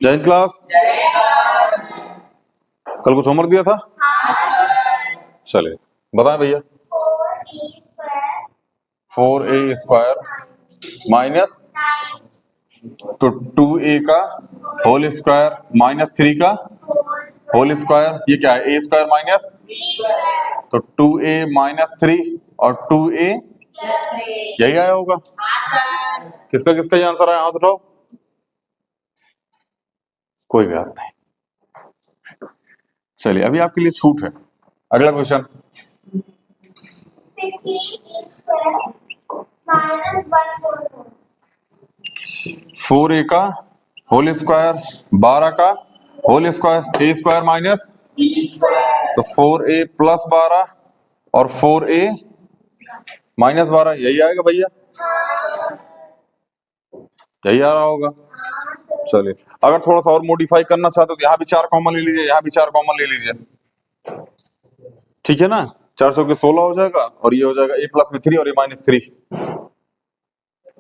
जय हिंद क्लास। कल कुछ होमवर्क दिया था? चलिए बताएं भैया। 4a² माइनस तो 2a का होल स्क्वायर माइनस 3 का होल स्क्वायर, ये क्या है? a² माइनस, तो 2a माइनस 3 और 2a, यही आया होगा। किसका किसका ये आंसर आया? हाथ उठाओ। कोई बात नहीं, चलिए अभी आपके लिए छूट है। अगला क्वेश्चन। 4a का होल स्क्वायर 12 का होल स्क्वायर, a² माइनस, तो 4a प्लस 12 और 4a माइनस 12, यही आएगा भैया, यही आ रहा होगा। चलिए अगर थोड़ा सा और मॉडिफाई करना चाहते हो तो यहाँ भी 4 कॉमन ले लीजिए, यहाँ भी 4 कॉमन ले लीजिए, ठीक है ना। 400 के 16 हो जाएगा और ये हो जाएगा a प्लस में 3 और a माइनस 3।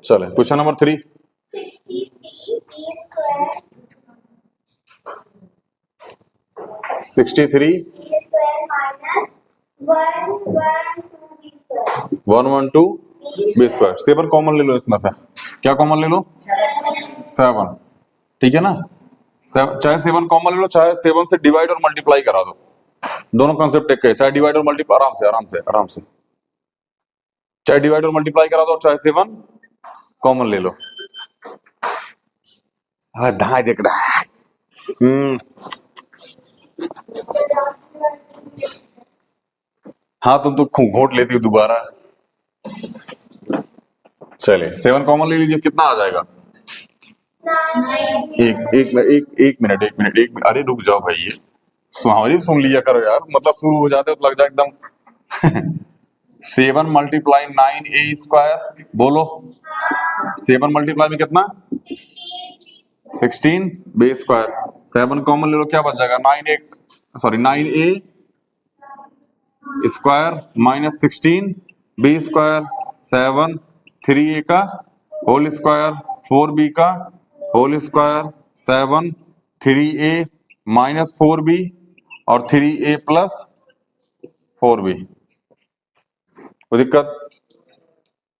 चले क्वेश्चन नंबर 3। 63 112 b²। 7 कॉमन ले लो इसमें से। क्या कॉमन ले लो? 7, ठीक है ना। चाहे 7 कॉमन ले लो, चाहे 7 से डिवाइड और मल्टीप्लाई करा दो, दोनों कॉन्सेप्ट एक है। चाहे डिवाइड और मल्टीप्लाई, आराम से आराम से आराम से, चाहे डिवाइड और मल्टीप्लाई करा दो और चाहे 7 कॉमन ले लो। हाँ ढाई देख रहा है। हाँ तुम तो घोट लेती हो दोबारा। चलिए 7 कॉमन ले लीजिए, कितना आ जाएगा? एक मिनट, अरे रुक जाओ भाई, ये हमारी सुन लिया करो यार, मतलब शुरू हो जाते हो तो लग जाए एकदम। 7 मल्टीप्लाई 9a², बोलो 7 मल्टीप्लाई में कितना? 16 b²। 7 कॉमन ले लो, क्या बच जाएगा? 9a² माइनस 16 b², 7 3a का होल स्क्वायर 4b का whole square, 7 3a minus 4b और 3a प्लस 4b। कोई दिक्कत,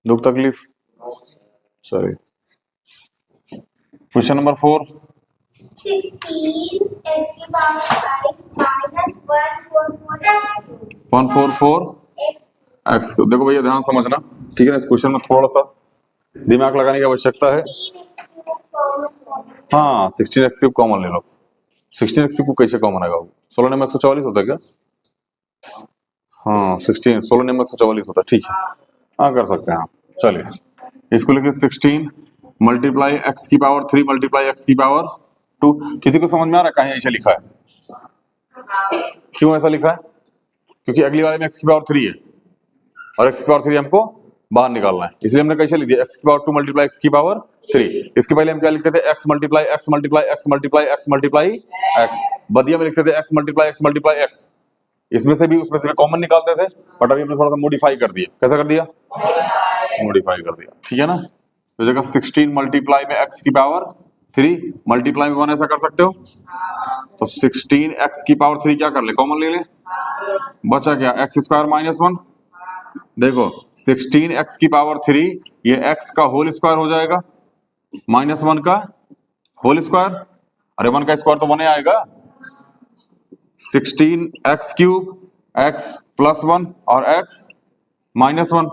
दुख तकलीफ? सॉरी। Question number 4। 144 x। देखो भैया ध्यान समझना, ठीक है ना। इस क्वेश्चन में थोड़ा सा दिमाग लगाने की आवश्यकता है। हाँ 16x³ कॉमन ले लो। 16x³ कैसे कॉमन आएगा? 16 में 144 होता है क्या? हाँ 16 में 144 होता है, ठीक है, हाँ कर सकते हैं। चलिए इसको लेके 16 मल्टीप्लाई एक्स की पावर 3 मल्टीप्लाई एक्स की पावर 2। किसी को समझ में आ रहा है कहीं ऐसा लिखा है? क्यों ऐसा लिखा है? क्योंकि अगली वाले में एक्स की पावर 3 है और एक्स की पावर 3 हमको बाहर निकालना है, इसलिए हमने कैसे लिख दिया? एक्स की पावर 2 मल्टीप्लाई एक्स की पावर 3। इसके पहले हम क्या लिखते थे? X multiply x multiply x multiply x multiply x. बदिया में लिखते थे एक्स मल्टीप्लाई एक्स। इसमें से भी उसमें से भी कॉमन निकालते थे, बट अभी हमने थोड़ा सा मॉडिफाई कर दिया। कैसा कर दिया? मॉडिफाई कर दिया, ठीक है ना। तो जगह 16 मल्टीप्लाई में एक्स की पावर 3 मल्टीप्लाई में 1 ऐसा कर सकते हो। तो 16 एक्स की पावर 3 क्या कर ले? कॉमन ले ले, बचा क्या? x² minus 1। देखो 16 एक्स की पावर 3, ये x का होल स्क्वायर हो जाएगा माइनस 1 का होल स्क्वायर। अरे 1 का स्क्वायर तो 1 ही आएगा। 16x³ x प्लस 1 और x माइनस 1,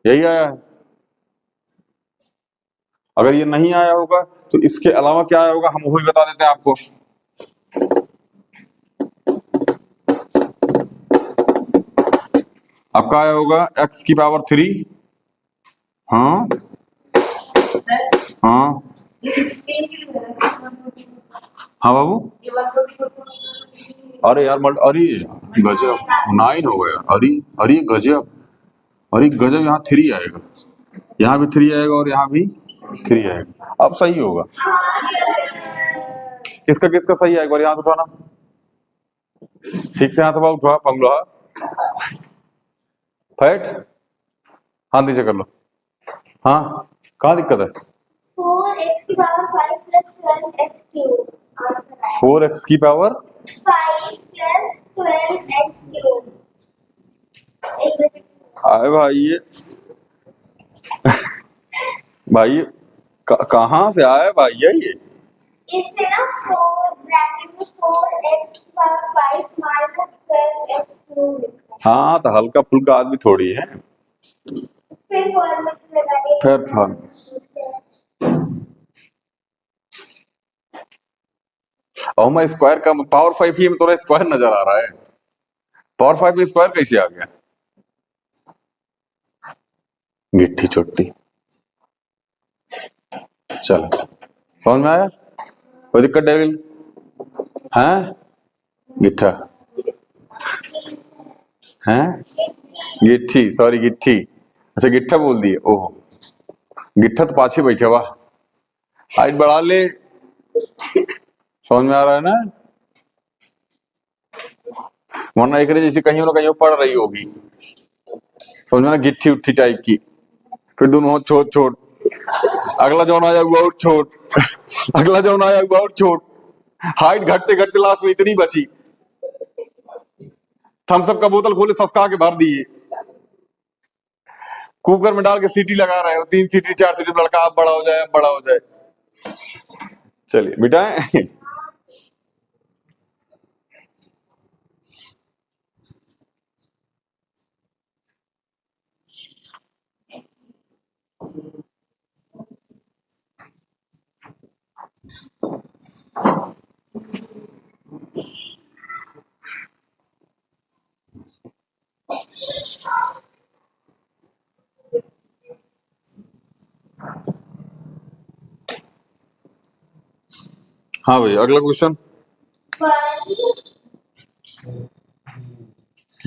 यही आया है। अगर ये नहीं आया होगा तो इसके अलावा क्या आया होगा हम वही बता देते हैं आपको। आपका आया होगा x की पावर 3। हाँ हाँ हाँ बाबू, अरे यार अरे गजब 9 हो गया। अरे अरे गजब, अरे गजब, यहाँ 3 आएगा, यहाँ भी 3 आएगा और यहाँ भी 3 आएगा। अब सही होगा। किसका किसका सही है? एक बार हाथ उठाना, ठीक से हाथ उठा पंगलो फैट, हाथ नीचे कर लो। हाँ कहाँ दिक्कत है? 4x की power 5 plus 12x cube. 4x की पावर 5 प्लस 12x क्यूब। आए भाई ये भाई कहाँ से आया भाई ये इसमें ना 4 ब्रैकेट में 4x की पावर 5 माइनस 12x क्यूब। हाँ तो हल्का फुल्का आदमी थोड़ी है। फिर फॉर्मूला लगाइए। फिर फॉर्म और मैं स्क्वायर का पावर 5 ही में थोड़ा स्क्वायर नजर आ रहा है। पावर 5 में स्क्वायर कैसे आ गया? गिट्टी चोटी। चलो समझ में आया? कोई दिक्कत डेविल? हैं? गिट्ठा हैं? गिट्ठी, सॉरी गिट्ठी। अच्छा गिट्ठा बोल दिए। ओहो गिट्ठा तो पाछे बैठे वाह। हाइट बढ़ा ले। समझ में आ रहा है ना? वरना एक जैसे कहीं ना कहीं पड़ रही होगी। समझ में ना? गिट्ठी उट्ठी टाइप की। फिर दोनों छोट छोट। अगला जौन आया हुआ और छोट। अगला जौन आया हुआ और छोट। हाइट घटते घटते लास्ट में इतनी बची। थम्स अप का बोतल खोले सस्ता के भर दिए। कुकर में डाल के सीटी लगा रहे हो, 3 सीटी 4 सीटी में लड़का अब बड़ा हो जाए, अब बड़ा हो जाए। चलिए बेटा हाँ भाई अगला question.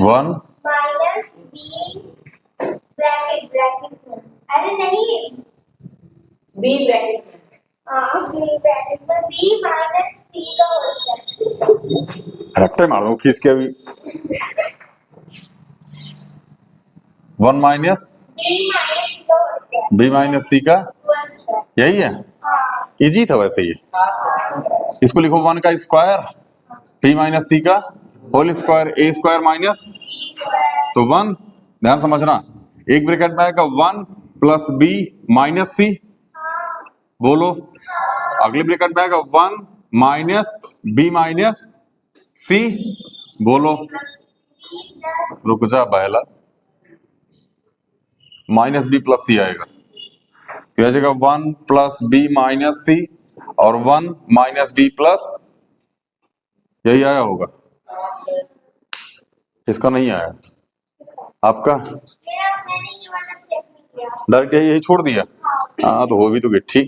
1 minus B bracket bracket में। अरे नहीं बी ब्रैकेट में। हाँ बी ब्रैकेट में बी माइनस सी का होल स्क्वायर। रट्टे मारो किसके अभी 1 माइनस बी माइनस सी का whole square. B minus C का होल स्क्वायर। यही है। हाँ इजी था वैसे ये। इसको लिखो 1 का स्क्वायर बी माइनस सी का whole square A square minus तो 1। ध्यान समझना एक ब्रैकेट में आएगा 1 प्लस बी माइनस सी। बोलो अगले ब्रैकेट में आएगा 1 माइनस बी माइनस सी। बोलो रुक जा पहला माइनस बी प्लस सी आएगा तो यह जगह 1 प्लस बी माइनस सी और 1 माइनस बी प्लस यही आया होगा। इसका नहीं आया आपका मैंने ये वाला स्टेप नहीं किया। डायरेक्ट यही छोड़ दिया। हाँ तो हो भी तो गिट्ठी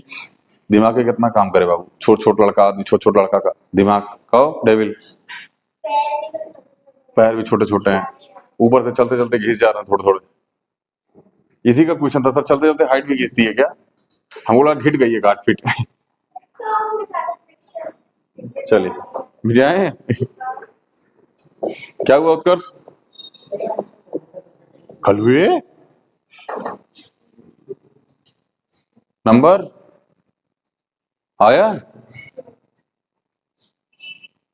दिमाग के कितना काम करे बाबू। छोट छोट लड़का आदमी छोट छोट लड़का का दिमाग कहो डेविल। पैर भी छोटे छोटे हैं ऊपर से चलते चलते घिस जा रहे हैं थोड़े थोड़े। इसी का क्वेश्चन था सर चलते चलते हाइट भी घिसती है क्या? हम बोला घिट गई है 8 फीट। चलिए मिल आए क्या हुआ उत्कर्ष कल हुए नंबर आया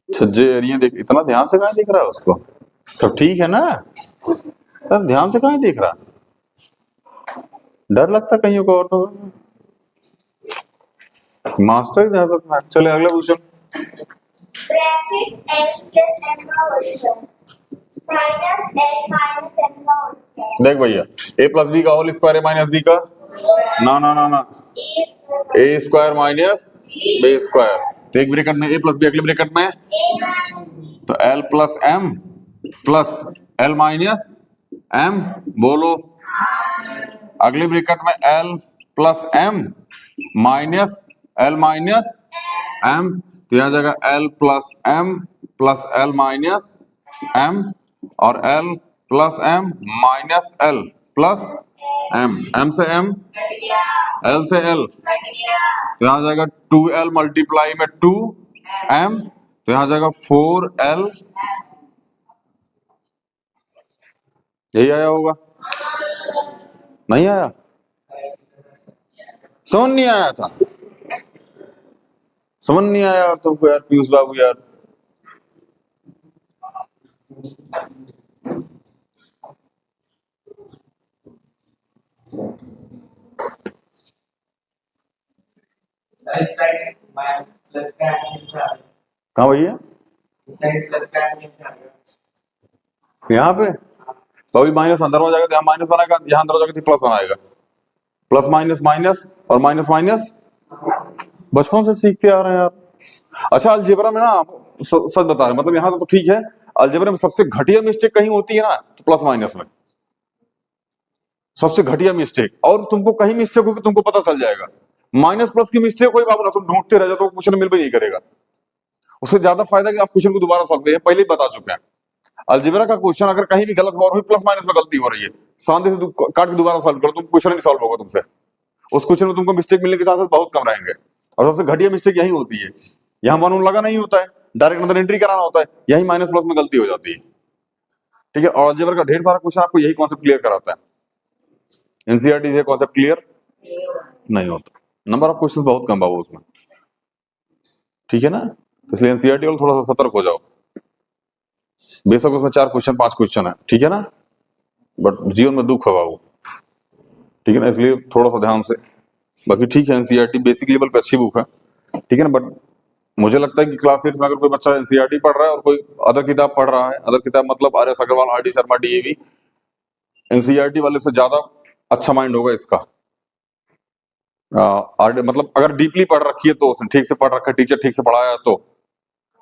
छज्जे एरिया देख इतना ध्यान से कहाँ देख रहा है उसको। सब ठीक है ना? सर ध्यान से कहाँ देख रहा? डर लगता कहीं को और तो मास्टर ध्यान रखना। चले अगला question. Bracket L plus M का whole square minus L minus M का होल स्क्वायर। देख भैया ए प्लस बी का होल स्क्वायर है माइनस बी का ना ना ना ना A square minus B square. तो एक ब्रैकेट में ए प्लस बी अगले ब्रैकेट में तो L plus L minus M. बोलो अगले ब्रैकेट में L plus M minus L minus M तो यह जाएगा L plus L minus M और L plus M minus L plus M से एम एल से एल तो यहां जाएगा 2l मल्टीप्लाई में 2m तो यहां जाएगा 4l। यही आया होगा नहीं आया? समझ नहीं आया था, समझ नहीं आया यार तुमको यार पीयूष बाबू यार। इस साइड प्लस का आंसर आ गया, कहाँ भैया? इस साइड प्लस का आंसर आ गया। यहाँ पे तो अभी माइनस अंदर हो जाएगा, तो यहाँ माइनस बनाएगा, यहाँ अंदर हो जाएगा तो प्लस बनाएगा। प्लस माइनस माइनस और माइनस माइनस बचपन से सीखते आ रहे हैं यार। अच्छा अलजेब्रा में ना सच बता रहे मतलब यहाँ तो ठीक है, अलजेब्रा में सबसे घटिया मिस्टेक कहीं होती है ना तो प्लस माइनस में सबसे घटिया मिस्टेक, और तुमको कहीं मिस्टेक होगी तुमको पता चल जाएगा। माइनस प्लस की मिस्टेक कोई बाबू ना, तुम ढूंढते रह जाओ तो क्वेश्चन मिल भी नहीं करेगा। उससे ज्यादा फायदा कि आप क्वेश्चन को दोबारा सॉल्व करिए, पहले ही बता चुके हैं। अलजेब्रा का क्वेश्चन अगर कहीं भी गलत हुआ और प्लस माइनस में गलती हो रही है, शांति से काट के दोबारा सॉल्व करो, तुम क्वेश्चन नहीं सॉल्व होगा तुमसे। उस क्वेश्चन में तुमको मिस्टेक मिलने के चांसेस बहुत कम रहेंगे। और सबसे घटिया मिस्टेक यही होती है, यहाँ वन लगा नहीं होता है, डायरेक्ट अंदर एंट्री कराना होता है, यही माइनस प्लस में गलती हो जाती है। ठीक है, और अलजेब्रा का ढेर सारा क्वेश्चन आपको यही कॉन्सेप्ट क्लियर कराता है। एनसीईआरटी से कॉन्सेप्ट क्लियर नहीं होता, नंबर ऑफ क्वेश्चन बहुत कम बाबू उसमें। ठीक है ना, इसलिए एनसीईआरटी वाले थोड़ा सा सतर्क हो जाओ। बेशक उसमें 4 क्वेश्चन 5 क्वेश्चन है, ठीक है ना, बट जीवन में दुख है बाबू। ठीक है ना, इसलिए थोड़ा सा ध्यान से। बाकी ठीक है, एनसीईआरटी बेसिक लेवल पे अच्छी बुक है, ठीक है ना, बट मुझे लगता है कि क्लास 8 में अगर कोई बच्चा एनसीईआरटी पढ़ रहा है और कोई अदर किताब पढ़ रहा है, अदर किताब मतलब R S Agarwal, R D Sharma, DAV, NCERT वाले से ज्यादा अच्छा माइंड होगा इसका। मतलब अगर डीपली पढ़ रखी है तो उसने ठीक से पढ़ रखा है, टीचर ठीक से पढ़ाया तो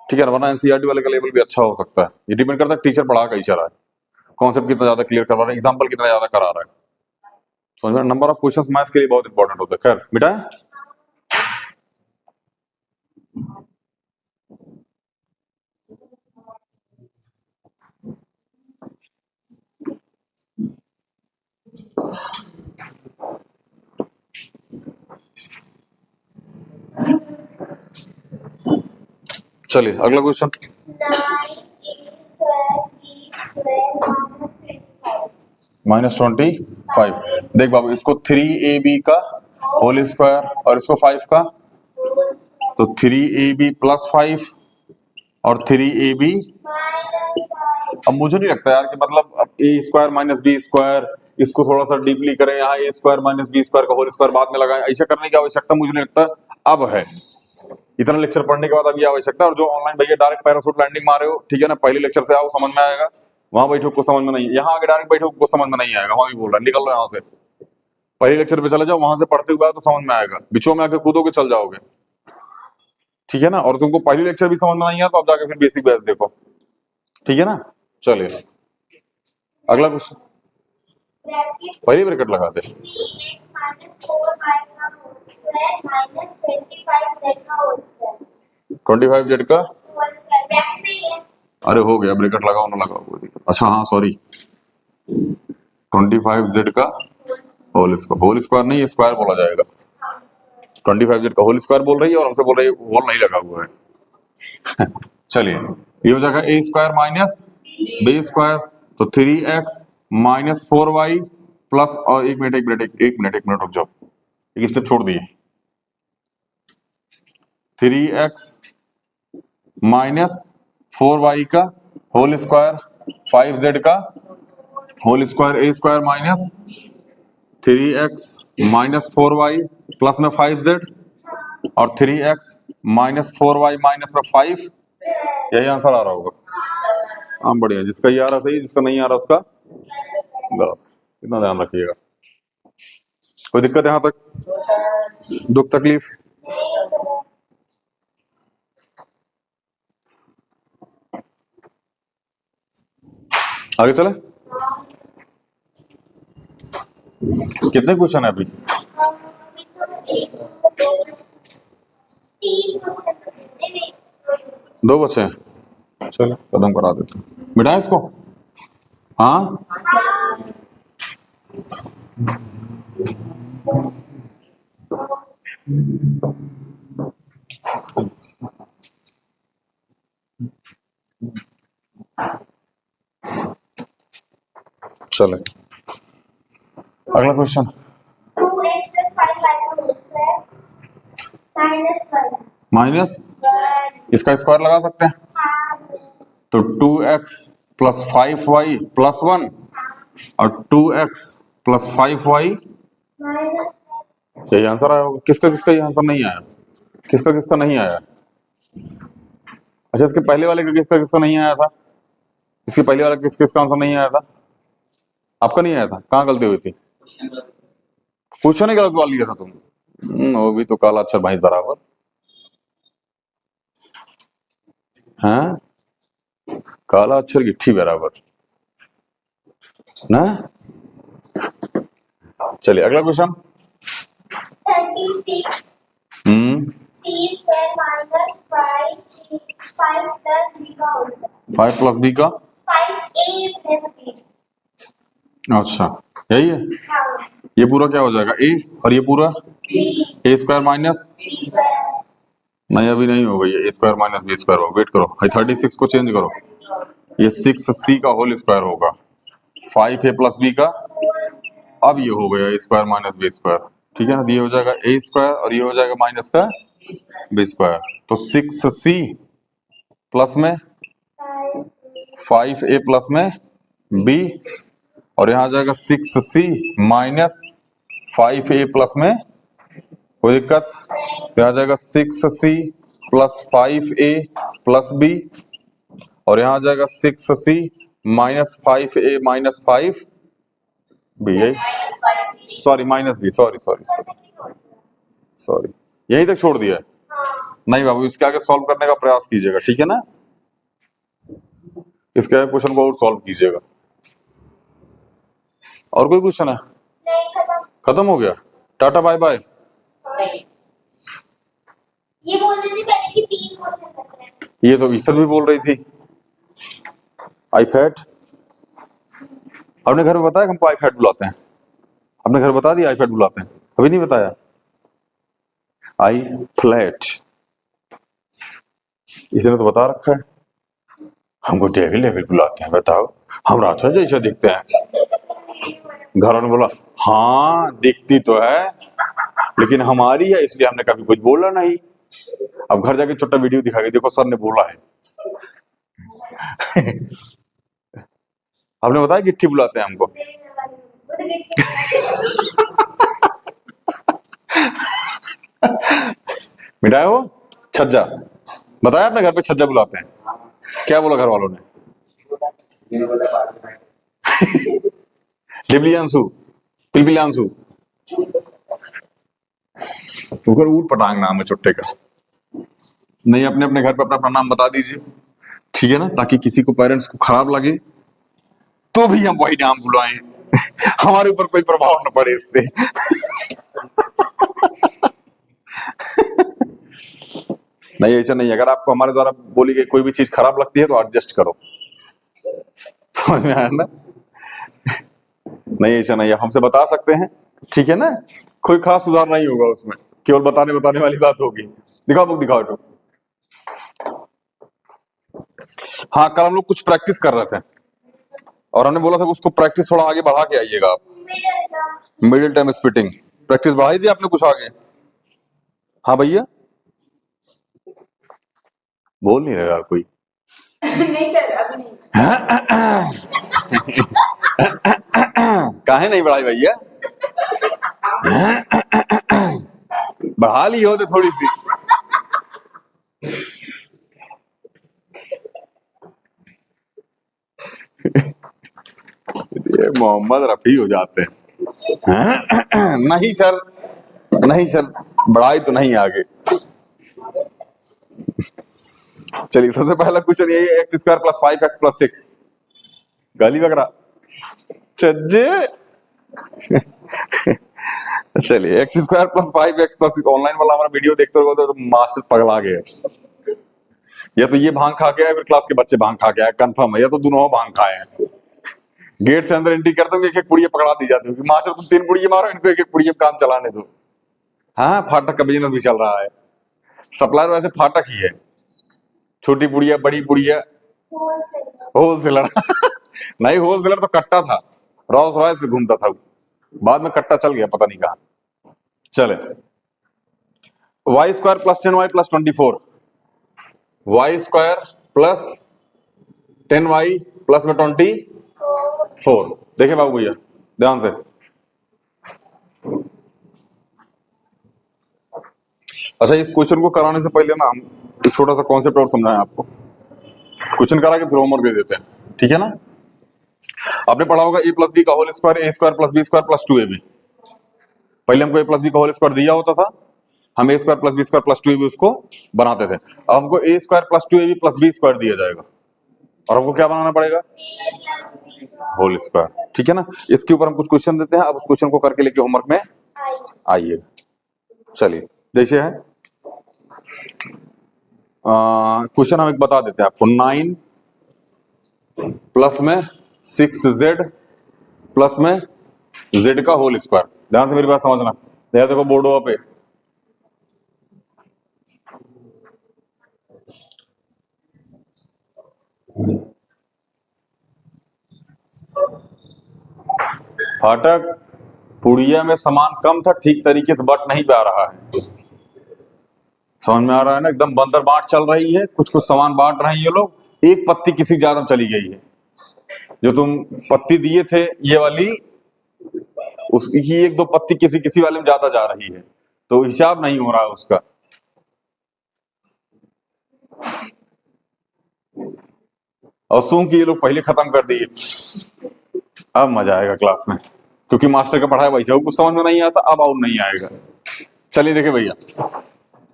ठीक है, वरना एनसीईआरटी वाले का लेवल भी अच्छा हो सकता है। ये डिपेंड करता है टीचर पढ़ा कैसा रहा है, कॉन्सेप्ट कितना ज्यादा क्लियर करवा रहा है, एग्जाम्पल कितना ज्यादा करा रहा है। समझ में, नंबर ऑफ क्वेश्चंस मैथ के लिए बहुत इंपॉर्टेंट होता है। खैर बेटा चलिए अगला क्वेश्चन। 9a² -25 -25। देख बाबू, इसको 3ab का होल स्क्वायर और इसको 5 का, तो 3ab + 5 और 3ab। अब मुझे नहीं लगता यार कि मतलब अब a² - b², इसको थोड़ा सा डीपली करें, यहाँ a² - b² का होल स्क्वायर बाद में लगाएं, ऐसा करने की आवश्यकता मुझे नहीं लगता अब है। इतना लेक्चर पढ़ने के बाद अब ये आवश्यकता, और जो ऑनलाइन भैया डायरेक्ट पैराशूट लैंडिंग मारे हो, ठीक है ना, पहले लेक्चर से आओ समझ में आएगा, वहां बैठो को समझ में नहीं, यहाँ आगे डायरेक्ट बैठो को समझ में नहीं आएगा, वहां भी बोल रहा है निकल लो यहाँ से। पहले लेक्चर पे चले जाओ, वहां से पढ़ते हुए आओ तो समझ में आएगा, बिचों में आके कूदोगे चल जाओगे। ठीक है ना, और तुमको पहली लेक्चर भी समझ में नहीं आया तो अब जाके फिर बेसिक बेस देखो। ठीक है ना, चलिए अगला क्वेश्चन। पहली ब्रैकेट लगाते हैं, 25z का, अरे हो गया, ब्रैकेट लगाओ ना लगाओ कोई दिक्कत। अच्छा हाँ सॉरी, 25z का होल स्क्वायर नहीं, स्क्वायर बोला जाएगा। 25z का होल स्क्वायर बोल रही है और हमसे बोल रही है होल नहीं लगा हुआ है। चलिए ये हो जाएगा a² - b², तो 3x - 4y प्लस, और एक मिनट रुक जाओ, एक स्टेप छोड़ दिए। 3x - 4y का होल स्क्वायर, 5z का whole square, a² minus 3x - 4y plus में 5z, और 3x - 4y माइनस में 5, यही आंसर आ रहा होगा। हाँ बढ़िया, जिसका ये आ रहा सही, जिसका नहीं आ रहा उसका गलत, इतना ध्यान रखिएगा। कोई दिक्कत यहाँ तक, दुख तकलीफ? आगे चले, कितने क्वेश्चन है अभी? 2 बचे हैं, चलो कदम करा देते हैं, मिटाएं इसको। हाँ चले अगला क्वेश्चन। 2x + 5y² माइनस 1 इसका स्क्वायर लगा सकते हैं, तो 2x प्लस 5y प्लस 1 और 2x प्लस 5y, यही आंसर आया होगा। किसका किसका ये आंसर नहीं आया, किसका किसका नहीं आया? अच्छा, इसके पहले वाले का किसका किसका नहीं आया था? इसके पहले वाला किस किसका आंसर नहीं आया था? आपका नहीं आया था, कहाँ गलती हुई थी? क्वेश्चन ही गलत वाल लिया था तुम। वो भी तो काला अक्षर भाई बराबर। हाँ, काला अक्षर गिट्ठी बराबर ना। चलिए अगला question. 36 c square minus 5 plus b का होल स्क्वायर। 5 प्लस बी का, 5a plus b। अच्छा यही है। हाँ, ये पूरा क्या हो जाएगा? ए, और ये पूरा b ए स्क्वायर माइनस, b स्क्वायर नहीं अभी नहीं होगा ये, ए स्क्वायर माइनस बी स्क्वायर होगा। वेट करो, 36 को चेंज करो, ये 6c का होल स्क्वायर होगा, 5a प्लस बी का, अब ये हो गया ए स्क्वायर माइनस बी स्क्वायर। ठीक है ना, ये हो जाएगा ए स्क्वायर और ये हो जाएगा माइनस का बी स्क्वायर। तो 6c प्लस में 5a प्लस में b, और यहाँ आ जाएगा 6c माइनस 5a प्लस में, कोई दिक्कत? तो आ जाएगा 6c plus 5a plus b, और यहाँ आ जाएगा 6c minus 5a minus 5b, यही sorry minus b, sorry sorry sorry sorry, यही तक छोड़ दिया है। नहीं बाबू, इसके आगे सॉल्व करने का प्रयास कीजिएगा, ठीक है ना, इसके आगे क्वेश्चन को और सॉल्व कीजिएगा। और कोई क्वेश्चन है? नहीं, खत्म। खत्म हो गया, टाटा बाय बाय। ये बोल रही थी पहले कि 3 क्वेश्चन बच रहे हैं। ये तो ईथर भी बोल रही थी आईफैट। अपने घर में बताया हमको आईफैट बुलाते हैं? अपने घर बता दिया आईफैट बुलाते हैं? अभी नहीं बताया। आई फ्लैट इसने तो बता रखा है, हमको डेविल डेविल बुलाते हैं। बताओ, हम राधा जैसा दिखते हैं? घर वालों ने बोला हाँ दिखती तो है, लेकिन हमारी है इसलिए हमने कभी कुछ बोला नहीं। अब घर जाके छोटा वीडियो दिखा के देखो, सर ने बोला है। आपने बताया गिट्ठी बुलाते हैं हमको। मिटाए हो छज्जा, बताया अपने घर पे छज्जा बुलाते हैं, क्या बोला घर वालों ने? लिबलियांसु, पिलपिलियांसु, ऊपर ऊट पटांग नाम है चुट्टे का। नहीं, अपने अपने घर पे अपना अपना नाम बता दीजिए, ठीक है ना, ताकि किसी को पेरेंट्स को खराब लगे तो भी हम वही नाम बुलाएं, हमारे ऊपर कोई प्रभाव न पड़े इससे। नहीं ऐसा नहीं, अगर आपको हमारे द्वारा बोली गई कोई भी चीज खराब लगती है तो एडजस्ट करो, समझ में आया ना? नहीं ऐसा नहीं, हमसे बता सकते हैं, ठीक है ना, कोई खास सुधार नहीं होगा उसमें, केवल बताने बताने वाली बात होगी। दिखाओ बुक, दिखाओ तो। हाँ, कल हम लोग कुछ प्रैक्टिस कर रहे थे और हमने बोला था कि उसको प्रैक्टिस थोड़ा आगे बढ़ा के आइएगा आप। मिडिल टर्म स्प्लिटिंग प्रैक्टिस बढ़ाई थी आपने कुछ आगे? हाँ भैया, बोल नहीं रहा यार कोई। नहीं सर, अभी नहीं। काहे नहीं बढ़ाई भैया? बढ़ा ली हो तो थोड़ी सी। ये मोहम्मद रफी हो जाते हैं। नहीं सर, नहीं सर, बढ़ाई तो नहीं आगे। चलिए सबसे पहला क्वेश्चन यही है, x square plus 5x plus 6, गाली वगैरह चज्जे। चलिए x square plus 5x plus 6, online वाला हमारा वीडियो देखते हो तो मास्टर पगला गया, या तो ये भांग खा के आए फिर क्लास के बच्चे भांग खा के आए, कंफर्म है, या तो दोनों भांग खाए हैं। गेट से अंदर एंट्री करते हो एक एक पुड़िया पकड़ा दी जाती है, मास्टर तुम 3 पुड़िया मारो, इनको एक एक पुड़िया काम चलाने दो। हाँ, फाटक का बिजनेस भी चल रहा है, सप्लायर वैसे फाटक ही है, छोटी पुड़िया बड़ी पुड़िया होलसेलर। नहीं, होलसेलर तो कट्टा था, रॉल्स रॉयस से घूमता था, बाद में कट्टा चल गया पता नहीं कहाँ। चले Y square plus 10y plus 24, Y square plus 10y plus में 24। देखिए बाबू भैया ध्यान से, अच्छा इस क्वेश्चन को कराने से पहले ना हम एक छोटा सा कॉन्सेप्ट और समझाएं आपको। क्वेश्चन करा के फिर होमवर्क दे देते हैं, ठीक है ना। आपने पढ़ा होगा ए प्लस बी का whole square A square plus B square plus 2ab। पहले हमको ए प्लस बी का होल स्क्वायर दिया होता था, हम A square plus B square plus 2ab उसको बनाते थे। अब हमको ए स्क्वायर प्लस 2ab प्लस बी स्क्वायर दिया जाएगा और हमको क्या बनाना पड़ेगा, होल स्क्वायर, ठीक है ना। इसके ऊपर हम कुछ क्वेश्चन देते हैं, अब उस क्वेश्चन को करके लेके होमवर्क में आइएगा। चलिए देखिए है क्वेश्चन हम एक बता देते हैं आपको। 9 प्लस में 6z प्लस में z का होल स्क्वायर। ध्यान से मेरी बात समझना, देखो बोर्डो पे फाटक पुड़िया में सामान कम था, ठीक तरीके से बट नहीं पा रहा है। समझ में आ रहा है ना, एकदम बंदर बांट चल रही है, कुछ कुछ सामान बांट रहे हैं ये लोग। एक पत्ती किसी ज्यादा चली गई है, जो तुम पत्ती दिए थे ये वाली, उसकी एक दो पत्ती किसी किसी वाले में ज्यादा जा रही है, तो हिसाब नहीं हो रहा है उसका। और सूं कि ये लोग पहले खत्म कर दिए, अब मजा आएगा क्लास में, क्योंकि मास्टर का पढ़ाया वही कुछ समझ में नहीं आता, अब और नहीं आएगा। चलिए देखिए भैया,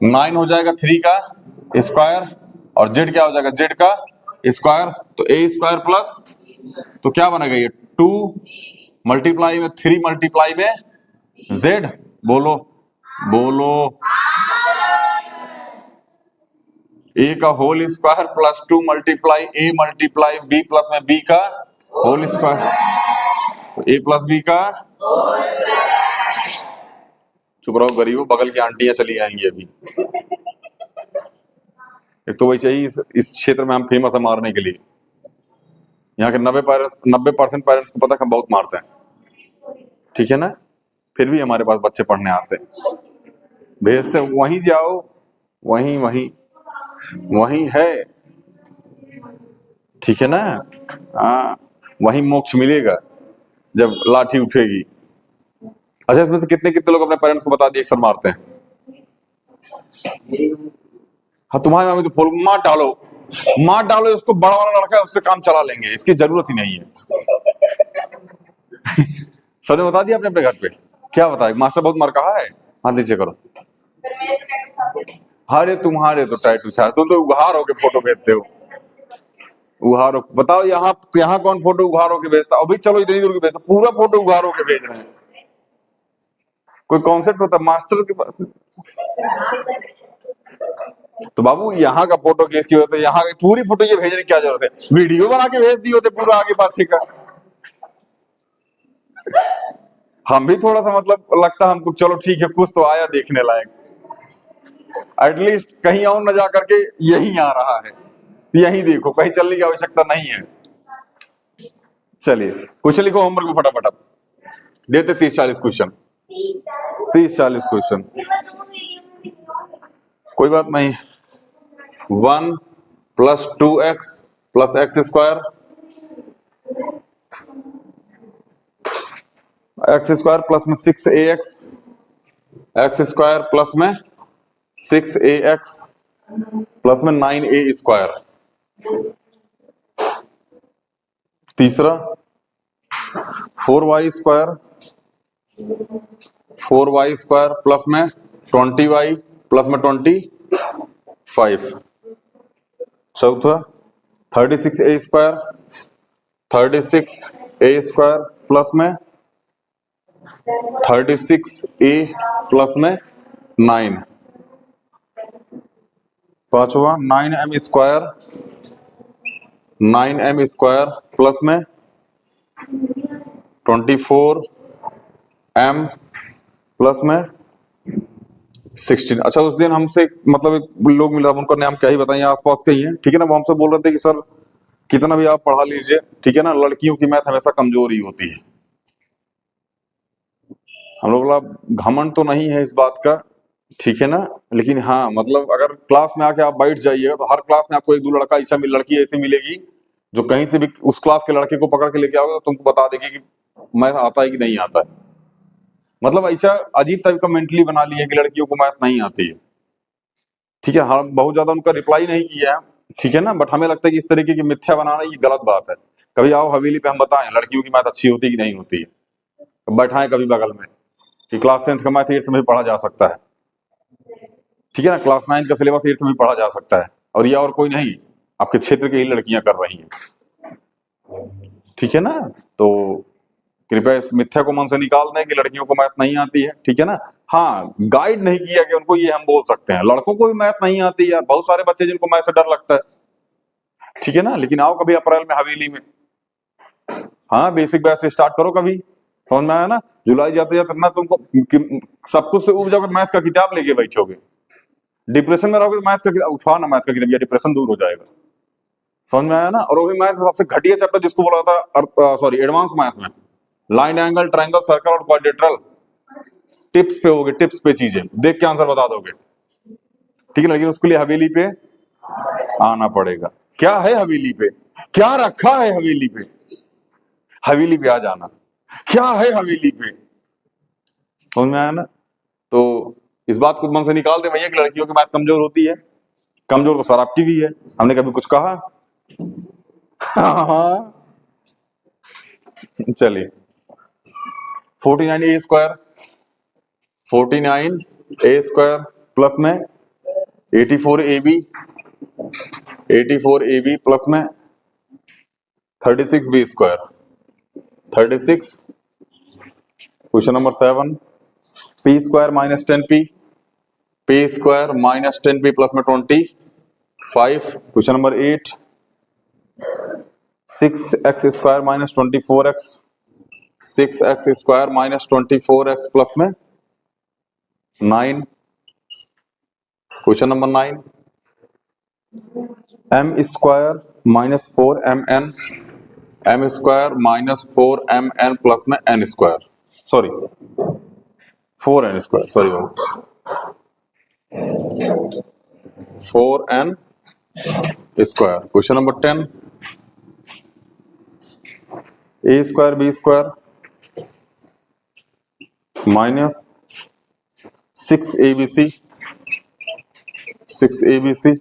9 हो जाएगा 3 का स्क्वायर और z क्या हो जाएगा, z का स्क्वायर, तो a स्क्वायर प्लस, तो क्या बनेगा ये 2 मल्टीप्लाई में 3 मल्टीप्लाई में z, बोलो बोलो, a का whole square plus 2 multiply a multiply b plus में b का होल स्क्वायर, तो a प्लस b का। चुप रहो गरीबों, बगल की आंटियां चली आएंगी अभी। एक तो वही चाहिए, इस क्षेत्र में हम फेमस है मारने के लिए। यहाँ के 90% पेरेंट्स को पता है हम बहुत मारते हैं, ठीक है ना, फिर भी हमारे पास बच्चे पढ़ने आते हैं, भेजते वहीं जाओ, वहीं वहीं वहीं है, ठीक है ना। हाँ वहीं मोक्ष मिलेगा जब लाठी उठेगी। अच्छा इसमें से कितने कितने लोग अपने पेरेंट्स को बता दिए अक्सर मारते हैं? हाँ तुम्हारे मम्मी तो फूल मार डालो उसको, बड़ा वाला लड़का है उससे काम चला लेंगे, इसकी जरूरत ही नहीं है। सबने बता दिया अपने अपने घर पे, क्या बताए मास्टर बहुत मार कहा है, हाँ नीचे करो। अरे तुम्हारे तो टैटू था, तुम तो उघार होके फोटो भेजते हो, उघार हो, बताओ यहाँ कौन फोटो उघार होके भेजता? अभी चलो इतनी दूर की भेजता, पूरा फोटो उघार होके भेज रहे हैं। कोई कॉन्सेप्ट होता मास्टर के पास? तो बाबू यहाँ का फोटो किसकी होता है, यहाँ की पूरी फोटो ये भेजने की क्या जरूरत है, वीडियो बना के भेज दिए होते पूरा आगे पाछे का। हम भी थोड़ा सा मतलब लगता हमको, चलो ठीक है कुछ तो आया देखने लायक, एटलीस्ट कहीं और न जा करके यही आ रहा है, यही देखो, कहीं चलने की आवश्यकता नहीं है। चलिए क्वेश्चन लिखो होमवर्क में फटाफट, देते 30-40 क्वेश्चन, 30-40 क्वेश्चन, कोई बात नहीं। 1 plus 2x plus x square, x square plus में 6ax, एक्स स्क्वायर प्लस में 6ax प्लस में 9a स्क्वायर। तीसरा 4y स्क्वायर प्लस में 20y प्लस में 25। चौथा 36a स्क्वायर प्लस में 36a प्लस में 9। पांचवा 9m स्क्वायर प्लस में 24m प्लस में 16। अच्छा उस दिन हमसे मतलब एक लोग मिला, उनका नाम क्या ही बताइए, आसपास के ही है, ठीक है ना। वो हमसे बोल रहे थे कि सर कितना भी आप पढ़ा लीजिए, ठीक है ना, लड़कियों की मैथ हमेशा कमजोर ही होती है। हम लोग बोला घमंड तो नहीं है इस बात का, ठीक है ना। लेकिन हाँ मतलब अगर क्लास में आके आप बैठ जाइएगा तो हर क्लास में आपको एक दो लड़का ऐसा लड़की ऐसी मिलेगी जो कहीं से भी उस क्लास के लड़के को पकड़ के लेके आओगे तो तुमको बता देगी कि मैथ आता है कि नहीं आता है। मतलब ऐसा अजीब टाइप का मेंटली बना लिया है कि लड़कियों को मैथ नहीं आती है। ठीक है, हाँ बहुत ज्यादा उनका रिप्लाई नहीं किया है, ठीक है ना, बट हमें लगता है कि इस तरीके की मिथ्या बनाना ये गलत बात है। कभी आओ हवेली पे हम बताएं लड़कियों की मैथ अच्छी होती है कि नहीं होती है, तो बैठाएं कभी बगल में कि क्लास 10th का मैथ 8th में भी पढ़ा जा सकता है। ठीक है ना, क्लास 9 का सिलेबस 8th में भी पढ़ा जा सकता है, और ये और कोई नहीं, आपके क्षेत्र की ही लड़कियां कर रही हैं। ठीक है ना, तो कृपया इस मिथ्या को मन से निकाल दें कि लड़कियों को मैथ नहीं आती है। ठीक है ना, हाँ गाइड नहीं किया कि उनको ये हम बोल सकते हैं लड़कों को भी मैथ नहीं आती है, बहुत सारे बच्चे जिनको मैथ से डर लगता है। ठीक है ना, लेकिन आओ कभी अप्रैल में हवेली में, हाँ बेसिक बैच से स्टार्ट करो कभी, समझ में आया ना। जुलाई जाते जाते इतना तुमको सब कुछ से उब जाओगे, मैथ का किताब लेके बैठोगे, डिप्रेशन में रहोगे तो मैथ का किताब उठाओ ना, मैथ का किताब, या डिप्रेशन दूर हो जाएगा। समझ में आया ना। और वो भी मैथ में सबसे घटिया चैप्टर जिसको बोला था सॉरी एडवांस मैथ में, लाइन एंगल ट्रायंगल सर्कल और क्वाड्रेट्रल, टिप्स पे होगे, टिप्स पे चीजें देख के आंसर बता दोगे। ठीक है, लेकिन उसके लिए हवेली पे आना पड़ेगा। क्या है हवेली पे, क्या रखा है हवेली पे, हवेली पे आ जाना, क्या है हवेली पे, समझ में आया ना। तो इस बात को मन से निकाल दे भैया कि लड़कियों की मैथ कमजोर होती है, कमजोर तो सर आपकी भी है, हमने कभी कुछ कहा। हाँ चलिए 49a² 49a² प्लस में 84ab 84ab प्लस में 36b², 36, question number 7, p² minus 10p, p² minus 10p plus में 25, question number 8, 6x² minus 24x, 6x² minus 24x plus में 9, question number 9, m² minus 4mn, m² minus 4mn plus में n², sorry 4n², sorry 4n², question number 10, a²b² minus 6abc, 6abc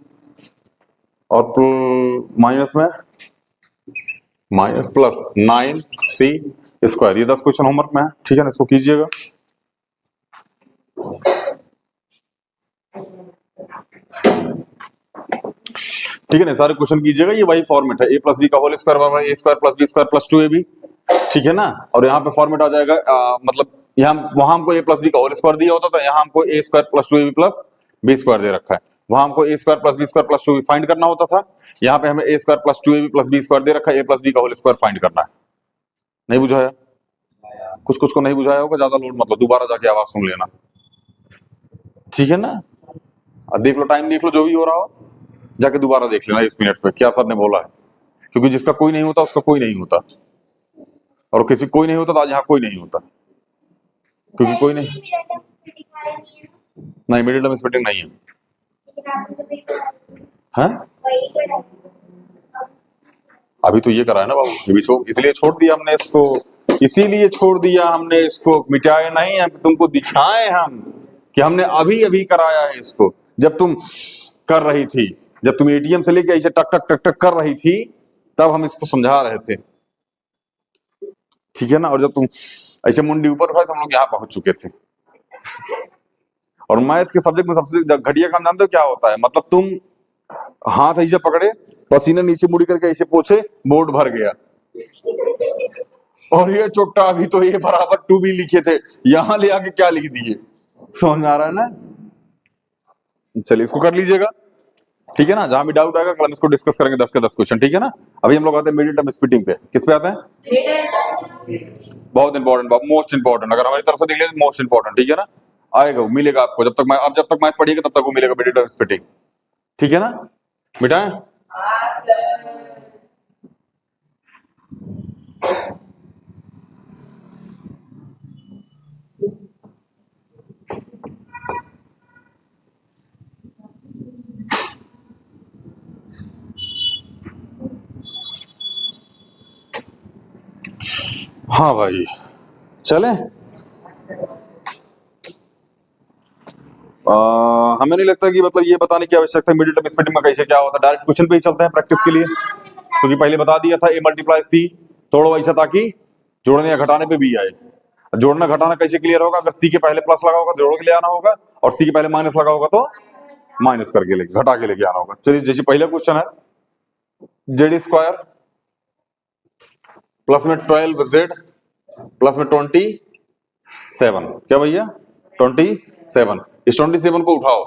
और minus में minus plus 9c², ये 10 question homework में है। ठीक है ना, इसको कीजिएगा। ठीक है ना, सारे क्वेश्चन कीजिएगा, ये वही फॉर्मेट है, a+b का होल स्क्वायर बराबर a² plus b² plus 2ab। ठीक है ना, और यहाँ पे फॉर्मेट आ जाएगा मतलब यहाँ वहां हमको a+b का होल स्क्वायर दिया होता था, यहाँ हमको a² plus 2ab plus b² दे रखा है, वहां हमको a² plus b² plus 2ab find करना होता था, यहाँ पे हमें a² plus 2ab plus b² दे रखा है, a+b का होल स्क्वायर फाइंड करना है। नहीं बुझाया, कुछ कुछ को नहीं बुझाया होगा, ज्यादा लोड मतलब दोबारा जाके आवाज सुन लेना। ठीक है ना, अब देख लो, टाइम देख लो, जो भी हो रहा हो जाके दोबारा देख लेना 1 मिनट पे क्या सर ने बोला है, क्योंकि जिसका कोई नहीं होता उसका कोई नहीं होता, और किसी कोई नहीं होता तो आज यहाँ कोई नहीं होता, क्योंकि कोई नहीं, नहीं मिडिल टर्म स्प्लिटिंग नहीं है। हाँ अभी तो ये करा है ना बाबू, ये भी इसलिए छोड़ दिया हमने इसको, इसीलिए छोड़ दिया हमने इसको, मिटाए नहीं हम, तुमको दिखाए हम कि हमने अभी अभी कराया है इसको। जब तुम कर रही थी, जब तुम एटीएम से लेके ऐसे टक टक टक टक कर रही थी, तब हम इसको समझा रहे थे। ठीक है ना, और जब तुम ऐसे मुंडी ऊपर उठाए तो हम लोग यहाँ पहुंच चुके थे। और मैथ के सब्जेक्ट में सबसे घटिया काम जानते हो क्या होता है, मतलब तुम हाथ ऐसे पकड़े, पसीना नीचे मुड़ी करके ऐसे पोछे, बोर्ड भर गया, और ये चोट्टा अभी तो ये बराबर 2b लिखे थे, यहां ले आके क्या लिख दिए, समझ में आ रहा है ना। चलिए इसको कर लीजिएगा। ठीक है ना, जहां भी डाउट आएगा कल हम इसको डिस्कस करेंगे 10 के 10 क्वेश्चन। ठीक है ना, अभी हम लोग आते हैं मिडिल टर्म स्प्लिटिंग पे। किस पे आते हैं, बहुत इंपॉर्टेंट, मोस्ट इंपॉर्टेंट, अगर हमारी तरफ से देख लिया मोस्ट इंपॉर्टेंट। ठीक है ना, आएगा मिलेगा आपको, जब तक मैथ पढ़िएगा तब तक वो मिलेगा मिडिल टर्म स्प्लिटिंग। ठीक है ना, मिटाएं। हाँ भाई चले। हमें नहीं लगता कि मतलब ये बताने की आवश्यकता है मिडिल टर्म स्प्लिटिंग में कैसे क्या होता है, डायरेक्ट क्वेश्चन पे ही चलते हैं प्रैक्टिस के लिए, क्योंकि पहले बता दिया था ए मल्टीप्लाई सी, तोड़ो ऐसा ताकि जोड़ने या घटाने पे भी आए। जोड़ना घटाना कैसे क्लियर होगा, अगर सी के पहले प्लस लगा होगा जोड़ के ले आना होगा, और सी के पहले माइनस लगा होगा तो माइनस करके लेके घटा के लेके आना होगा। चलिए जैसे पहला क्वेश्चन है, जेड स्क्वायर प्लस में 12z प्लस में 27, क्या भैया 27, इस 27 को उठाओ,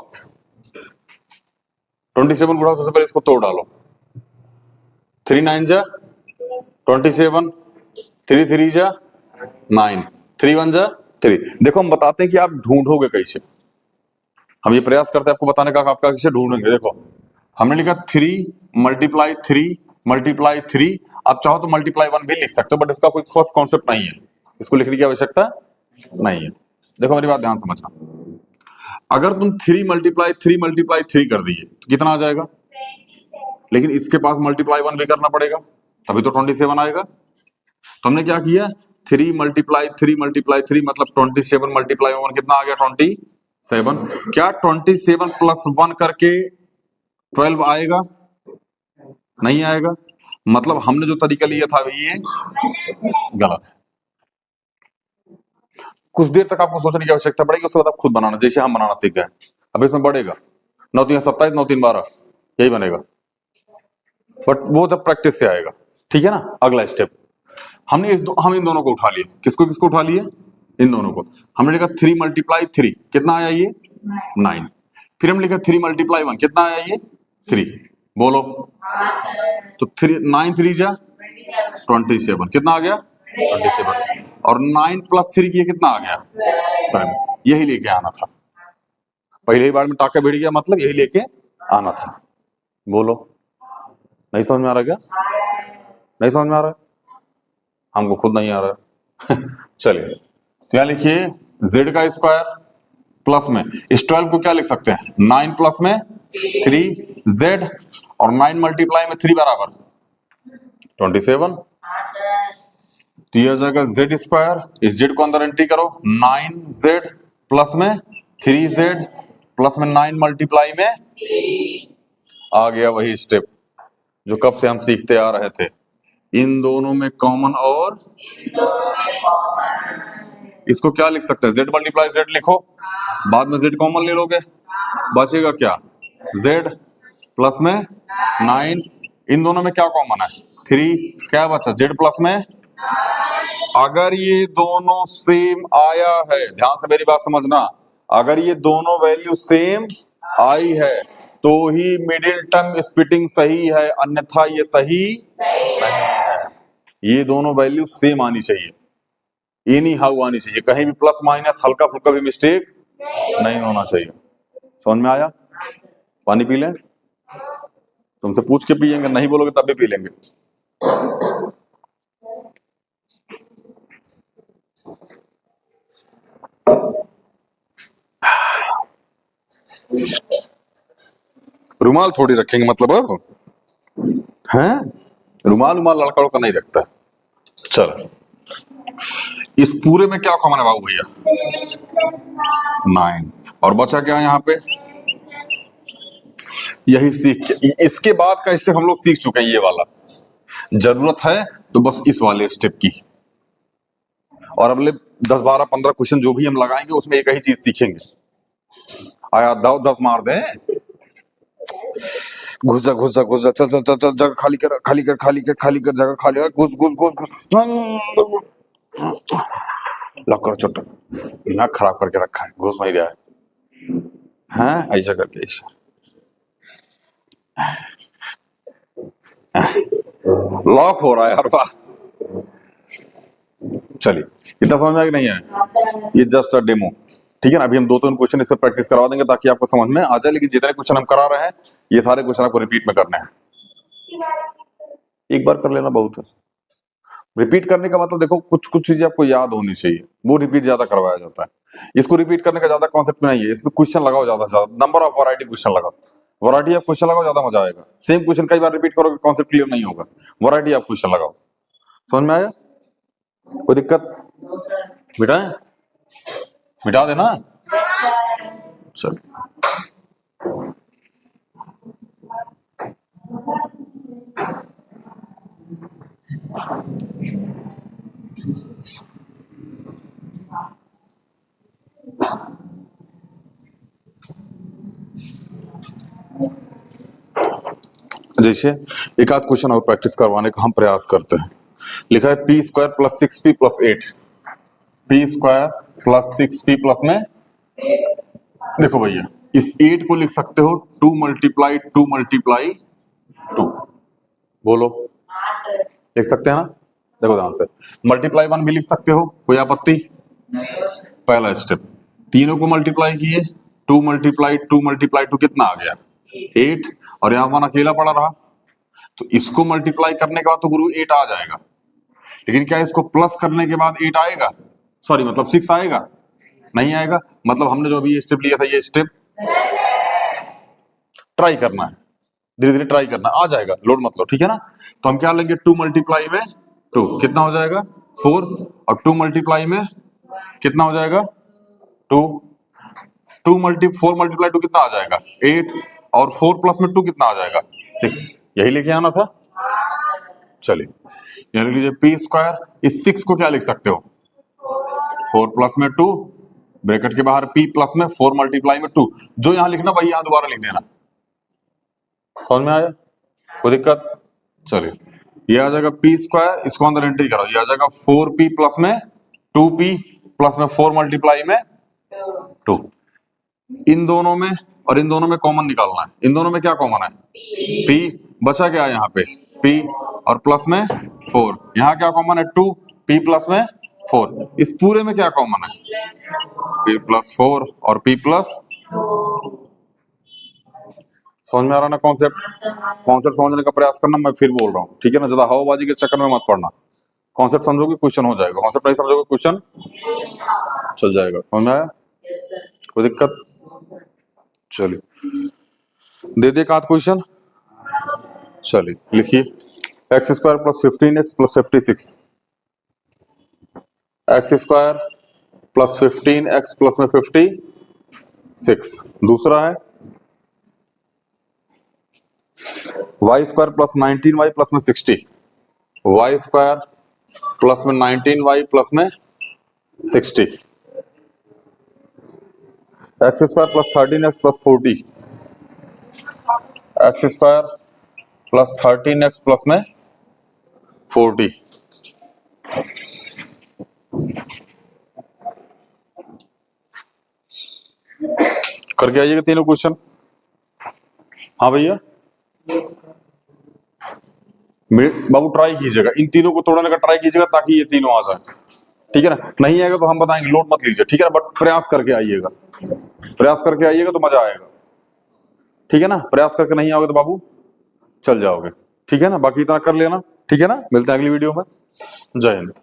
27 को उठाओ, सबसे पहले इसको तोड़ डालो, 3 9 जा 27, 3 3 जा 9, 3 1 जा 3। देखो हम बताते हैं कि आप ढूंढोगे कैसे, हम ये प्रयास करते हैं आपको बताने का आपका कैसे ढूंढेंगे। देखो हमने लिखा 3 मल्टीप्लाई 3 मल्टीप्लाई 3, आप चाहो तो मल्टीप्लाई 1 भी लिख सकते हो, बट इसका कोई खास कॉन्सेप्ट नहीं है, इसको लिखने की आवश्यकता नहीं है। देखो मेरी बात ध्यान समझना, अगर तुम 3 मल्टीप्लाई 3 कर दिए तो कितना आ जाएगा, लेकिन इसके पास मल्टीप्लाई 1 भी करना पड़ेगा तभी तो 27 आएगा। तो हमने क्या किया, 3 मल्टीप्लाई 3 मतलब 27 मल्टीप्लाई 1 कितना आ गया 27। क्या 27 प्लस 1 करके 12 आएगा, नहीं आएगा, मतलब हमने जो तरीका लिया था ये गलत है। कुछ देर तक आपको सोचने की आवश्यकता पड़ेगी, उसके बाद आप खुद बनाना, जैसे हम बनाना सीख गए। अब इसमें बढ़ेगा 9 3 27 9 3 12, यही बनेगा, बट वो जब प्रैक्टिस से आएगा, ठीक है ना। अगला स्टेप हमने हम इन दोनों को उठा लिए, किसको किसको उठा लिए, इन दोनों को। हमने लिखा 3 मल्टीप्लाई 3 कितना आया ये 9, फिर हम लिखा 3 मल्टीप्लाई 1 कितना आया ये 3, बोलो तो 3 9 3 जा 27 कितना आ गया 27, और 9 प्लस 3 किया कितना आ गया 12, यही लेके आना था, पहले ही बार में टाका भिड़ गया, मतलब यही लेके आना था। बोलो नहीं समझ में आ रहा क्या, नहीं समझ में आ रहा है, हमको खुद नहीं आ रहा है चलिए तो यहाँ लिखिए z का स्क्वायर प्लस में इस 12 को क्या लिख सकते हैं 9 प्लस में 3z, और 9 मल्टीप्लाई में 3 बराबर 27, तो यह हो जाएगा z स्क्वायर, इस z को अंदर एंट्री करो, 9z प्लस में 3z प्लस में 9 मल्टीप्लाई में, आ गया वही स्टेप जो कब से हम सीखते आ रहे थे, इन दोनों में कॉमन, और इसको क्या लिख सकते हैं z मल्टीप्लाई z लिखो, बाद में z कॉमन ले लोगे, बचेगा क्या z प्लस में 9, इन दोनों में क्या कॉमन है 3, क्या बचा z प्लस में। अगर ये दोनों सेम आया है, ध्यान से मेरी बात समझना, अगर ये दोनों वैल्यू सेम आई है तो ही मिडिल टर्म स्प्लिटिंग सही है, अन्यथा ये सही नहीं है। ये दोनों वैल्यू सेम आनी चाहिए, एनी हाउ आनी चाहिए, कहीं भी प्लस माइनस हल्का फुल्का भी मिस्टेक नहीं होना चाहिए। समझ में आया, पानी पी लें, तुमसे पूछ के पियेंगे, नहीं बोलोगे तब भी पी लेंगे। रुमाल थोड़ी रखेंगे, मतलब हैं, रुमाल लड़का का नहीं रखता। चलो इस पूरे में क्या कॉमन है बाबू भैया 9, और बचा क्या यहाँ पे, यही सीख के इसके बाद का स्टेप हम लोग सीख चुके हैं, ये वाला जरूरत है तो बस इस वाले स्टेप की, और अगले 10 12 15 क्वेश्चन जो भी हम लगाएंगे उसमें एक ही चीज सीखेंगे। आया 10 मार दे, घुस जा चल जगह खाली कर जगह खाली कर, घुस लॉक करो, चोट दिमाग खराब करके रखा है, घुस नहीं रहा है ऐसा करके, ऐसा लॉक हो रहा है हर बार। चलिए इतना समझ में आ कि नहीं है, ये जस्ट अ डेमो, ठीक है ना। अभी हम 2-3 क्वेश्चन इस पर प्रैक्टिस करवा देंगे ताकि आपको समझ में आ जाए, लेकिन जितने क्वेश्चन हम करा रहे हैं ये सारे क्वेश्चन आपको रिपीट में करने हैं, एक बार कर लेना बहुत है। रिपीट करने का मतलब देखो कुछ चीजें आपको याद होनी चाहिए, वो रिपीट ज्यादा करवाया जाता है, इसको रिपीट करने का ज्यादा कॉन्सेप्ट नहीं है, इसमें क्वेश्चन लगाओ ज्यादा से ज्यादा, नंबर ऑफ वैरायटी क्वेश्चन लगाओ, वैरायटी ऑफ क्वेश्चन लगाओ, ज्यादा मजा आएगा। सेम क्वेश्चन कई बार रिपीट करोगे कॉन्सेप्ट क्लियर नहीं होगा, वैरायटी ऑफ क्वेश्चन लगाओ। समझ में आया, कोई दिक्कत? No, sir. मिटाएं? मिटा देना। Yes, sir. चल जैसे एक आध क्वेश्चन और प्रैक्टिस करवाने का हम प्रयास करते हैं। लिखा है P square plus 6p plus 8, P square plus 6p plus में, देखो भैया इस 8 को लिख सकते हो 2 मल्टीप्लाई 2 मल्टीप्लाई 2, बोलो हाँ, sir. लिख सकते हैं ना? देखो ध्यान से, मल्टीप्लाई 1 भी लिख सकते हो, कोई आपत्ति? No, sir. पहला स्टेप, तीनों को मल्टीप्लाई किए, 2 मल्टीप्लाई 2 मल्टीप्लाई 2 कितना आ गया? 8, और यहाँ 1 अकेला पड़ा रहा, तो इसको मल्टीप्लाई करने के बाद तो गुरु 8 आ जाएगा, लेकिन क्या इसको प्लस करने के बाद 8 आएगा? सॉरी मतलब 6 आएगा? नहीं आएगा। मतलब हमने जो अभी ये स्टेप लिया था, ये स्टेप ट्राई करना है, धीरे धीरे ट्राई करना, आ जाएगा, लोड मत लो, ठीक है ना? तो हम क्या लेंगे, 2 मल्टीप्लाई में 2 कितना हो जाएगा? 4, और 2 मल्टीप्लाई में कितना हो जाएगा? 2, 4 मल्टीप्लाई 2 कितना आ जाएगा? 8, और 4 प्लस में 2 कितना आ जाएगा? 6। यही लेके आना था। चलिए यहाँ लिख लीजिए पी स्क्वायर, इस 6 को क्या लिख सकते हो? 4 प्लस में 2, ब्रैकेट के बाहर p प्लस में 4 मल्टीप्लाई में 2, जो यहाँ लिखना वही यहाँ दोबारा लिख देना। समझ में आया? कोई दिक्कत? चलिए ये आ जाएगा पी स्क्वायर, इसको अंदर एंट्री करो, ये आ जाएगा 4p प्लस में 2p प्लस में 4 मल्टीप्लाई में 2। इन दोनों में और इन दोनों में कॉमन निकालना है। इन दोनों में क्या कॉमन है? p, बचा क्या है यहाँ पे? p, और प्लस में 4, यहाँ क्या कॉमन है? 2, p प्लस में 4, इस पूरे में क्या कॉमन है? p प्लस 4 और p प्लस, समझ में आ रहा ना कॉन्सेप्ट? कॉन्सेप्ट समझने का प्रयास करना, मैं फिर बोल रहा हूँ, ठीक है ना? ज्यादा हवाबाजी के चक्कर में मत पड़ना, कॉन्सेप्ट समझोगे क्वेश्चन हो जाएगा, कॉन्सेप्ट नहीं समझोगे क्वेश्चन चल जाएगा। समझ में आया? Yes, sir. कोई दिक्कत? चलिए दे दे का क्वेश्चन, चलिए लिखिए x square plus 15x plus 56, x square plus 15x plus में 56। दूसरा है Y square plus 19y plus में 60, वाई स्क्वायर प्लस में 19y प्लस में 60, x square plus 13x plus 40, x square plus 13x plus में 40। करके आइएगा तीनों क्वेश्चन। हाँ भैया बाबू ट्राई कीजिएगा, इन तीनों को तोड़ने का ट्राई कीजिएगा ताकि ये तीनों आ जाए, ठीक है ना? नहीं आएगा तो हम बताएंगे, लोड मत लीजिए, ठीक है ना? बट प्रयास करके आइएगा, प्रयास करके आइएगा तो मजा आएगा, ठीक है ना? प्रयास करके नहीं आओगे तो बाबू चल जाओगे, ठीक है ना? बाकी इतना कर लेना, ठीक है ना? मिलते हैं अगली वीडियो में। जय हिंद।